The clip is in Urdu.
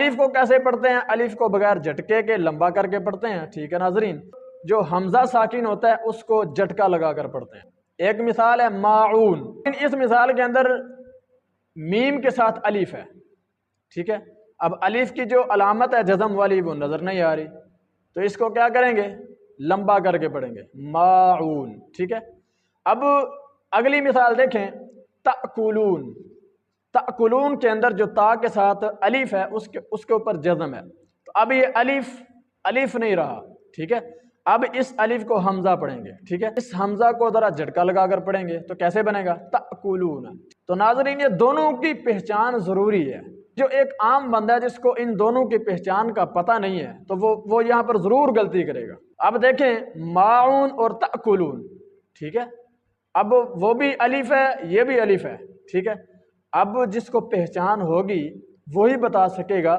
الف کو کیسے پڑھتے ہیں؟ الف کو بغیر جھٹکے کے لمبا کر کے پڑھتے ہیں، ٹھیک ہے ناظرین۔ جو حمزہ ساکن ہوتا ہے اس کو جھٹکا لگا کر پڑھتے ہیں۔ ایک مثال ہے معون، اس مثال کے اندر میم کے ساتھ الف ہے، ٹھیک ہے۔ اب الف کی جو علامت ہے جزم والی وہ نظر نہیں آ رہی، تو اس کو کیا کریں گے؟ لمبا کر کے پڑھیں گے، معون، ٹھیک ہے۔ اب اگلی مثال دیکھیں، تأکلون۔ تأکلون کے اندر جو تا کے ساتھ الف ہے اس کے اوپر جزم ہے، تو اب یہ الف نہیں رہا، ٹھیک ہے۔ اب اس الف کو حمزہ پڑھیں گے، ٹھیک ہے۔ اس حمزہ کو ذرا جھٹکا لگا کر پڑھیں گے تو کیسے بنے گا؟ تأکلون۔ تو ناظرین یہ دونوں کی پہچان ضروری ہے۔ جو ایک عام بندہ ہے جس کو ان دونوں کی پہچان کا پتہ نہیں ہے تو وہ یہاں پر ضرور غلطی کرے گا۔ اب دیکھیں معون اور تأکلون، ٹھیک ہے۔ اب وہ بھی الف ہے، یہ بھی الف ہے، ٹھیک ہے۔ اب جس کو پہچان ہوگی وہی بتا سکے گا